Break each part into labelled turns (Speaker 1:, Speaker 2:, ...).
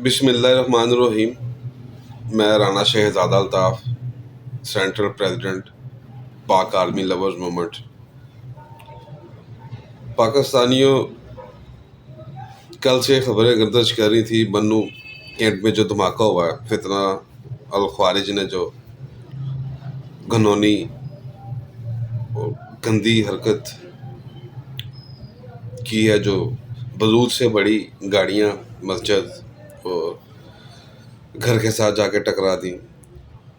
Speaker 1: بسم اللہ الرحمن الرحیم۔ میں رانا شہزادہ الطاف، سینٹرل پریزیڈنٹ پاک آرمی لورز موومنٹ۔ پاکستانیوں کل سے خبریں گردش کر رہی تھی بنو کینٹ میں جو دھماکہ ہوا ہے، فتنہ الخوارج نے جو گھنونی اور گندی حرکت کی ہے، جو بلوچ سے بڑی گاڑیاں مسجد اور گھر کے ساتھ جا کے ٹکرا دیں۔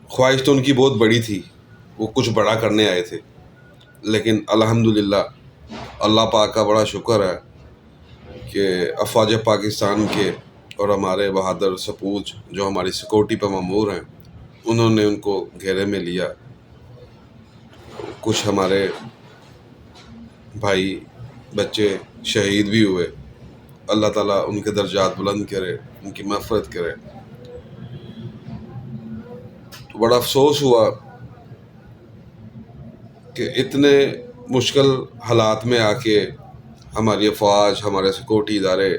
Speaker 1: خواہش تو ان کی بہت بڑی تھی، وہ کچھ بڑا کرنے آئے تھے، لیکن الحمدللہ اللہ پاک کا بڑا شکر ہے کہ افواج پاکستان کے اور ہمارے بہادر سپوت جو ہماری سیکورٹی پہ مامور ہیں، انہوں نے ان کو گھیرے میں لیا۔ کچھ ہمارے بھائی بچے شہید بھی ہوئے، اللہ تعالیٰ ان کے درجات بلند کرے، ان کی مغفرت کرے۔ تو بڑا افسوس ہوا کہ اتنے مشکل حالات میں آ کے ہماری افواج، ہمارے سیکورٹی ادارے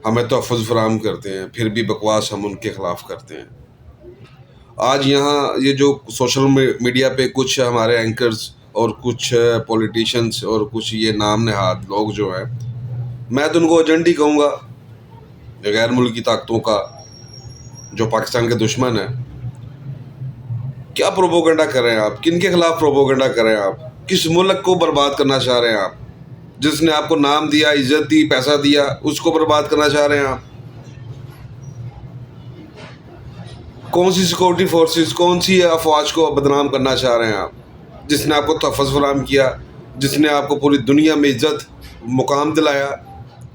Speaker 1: ہمیں تحفظ فراہم کرتے ہیں، پھر بھی بکواس ہم ان کے خلاف کرتے ہیں۔ آج یہاں یہ جو سوشل میڈیا پہ کچھ ہمارے اینکرز اور کچھ پولیٹیشنز اور کچھ یہ نام نہاد لوگ جو ہیں، میں تو ان کو ایجنٹ ہی کہوں گا، غیر ملکی طاقتوں کا، جو پاکستان کے دشمن ہیں۔ کیا پروپیگنڈا کر رہے ہیں آپ؟ کن کے خلاف پروپیگنڈا کر رہے ہیں آپ؟ کس ملک کو برباد کرنا چاہ رہے ہیں آپ؟ جس نے آپ کو نام دیا، عزت دی، پیسہ دیا، اس کو برباد کرنا چاہ رہے ہیں آپ؟ کون سی سیکورٹی فورسز، کون سی افواج کو بدنام کرنا چاہ رہے ہیں آپ؟ جس نے آپ کو تحفظ فراہم کیا، جس نے آپ کو پوری دنیا میں عزت مقام دلایا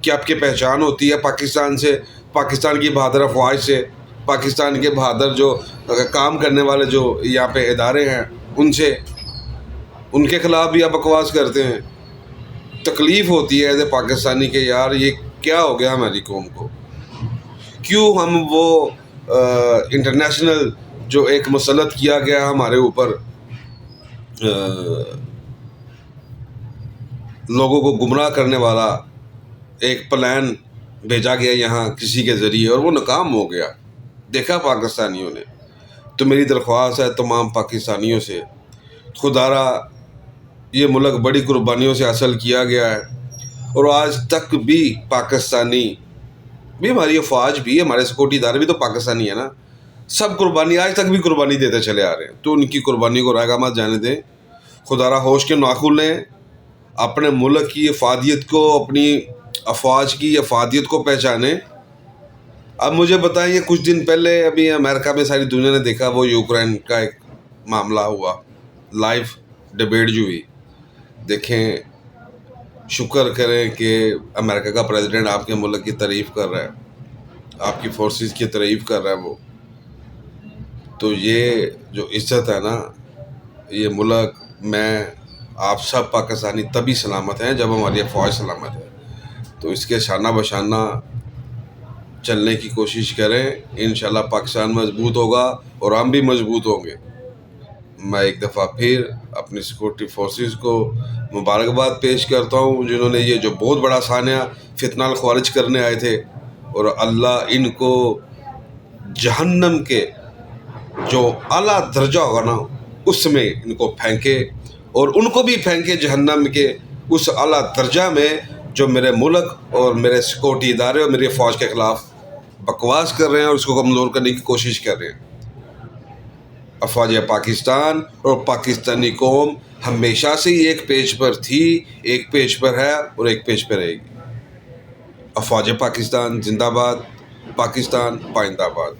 Speaker 1: کہ آپ کی پہچان ہوتی ہے پاکستان سے، پاکستان کی بہادر افواج سے، پاکستان کے بہادر جو کام کرنے والے جو یہاں پہ ادارے ہیں ان سے، ان کے خلاف بھی آپ بکواس کرتے ہیں۔ تکلیف ہوتی ہے ایز اے پاکستانی کہ یار یہ کیا ہو گیا ہماری قوم کو؟ کیوں ہم وہ انٹرنیشنل جو ایک مسلط کیا گیا ہمارے اوپر، لوگوں کو گمراہ کرنے والا ایک پلان بھیجا گیا یہاں کسی کے ذریعے اور وہ ناکام ہو گیا، دیکھا پاکستانیوں نے۔ تو میری درخواست ہے تمام پاکستانیوں سے، خدا را یہ ملک بڑی قربانیوں سے حاصل کیا گیا ہے، اور آج تک بھی پاکستانی بھی، ہماری افواج بھی، ہمارے سیکورٹی ادارے بھی تو پاکستانی ہیں نا، سب قربانی آج تک بھی قربانی دیتے چلے آ رہے ہیں۔ تو ان کی قربانی کو رائگاں مت جانے دیں۔ خدا را ہوش کے ناخن لیں، اپنے ملک کی افادیت کو، اپنی افواج کی افادیت کو پہچانیں۔ اب مجھے بتائیں، یہ کچھ دن پہلے ابھی امریکہ میں ساری دنیا نے دیکھا، وہ یوکرین کا ایک معاملہ ہوا، لائیو ڈبیٹ جو ہوئی۔ دیکھیں، شکر کریں کہ امریکہ کا پریزیڈنٹ آپ کے ملک کی تعریف کر رہا ہے، آپ کی فورسز کی تعریف کر رہا ہے وہ۔ تو یہ جو عزت ہے نا، یہ ملک میں آپ سب پاکستانی تبھی سلامت ہیں جب ہماری افواج سلامت ہے۔ تو اس کے شانہ بشانہ چلنے کی کوشش کریں، انشاءاللہ پاکستان مضبوط ہوگا اور ہم بھی مضبوط ہوں گے۔ میں ایک دفعہ پھر اپنی سیکورٹی فورسز کو مبارکباد پیش کرتا ہوں، جنہوں نے یہ جو بہت بڑا سانحہ فتنہ الخوارج کرنے آئے تھے، اور اللہ ان کو جہنم کے جو اعلیٰ درجہ ہوگا نا اس میں ان کو پھینکے، اور ان کو بھی پھینکے جہنم کے اس اعلیٰ درجہ میں جو میرے ملک اور میرے سیکورٹی ادارے اور میری فوج کے خلاف بکواس کر رہے ہیں اور اس کو کمزور کرنے کی کوشش کر رہے ہیں۔ افواج پاکستان اور پاکستانی قوم ہمیشہ سے ہی ایک پیج پر تھی، ایک پیج پر ہے اور ایک پیج پہ رہے گی۔ افواج پاکستان زندہ باد، پاکستان پائندہ باد۔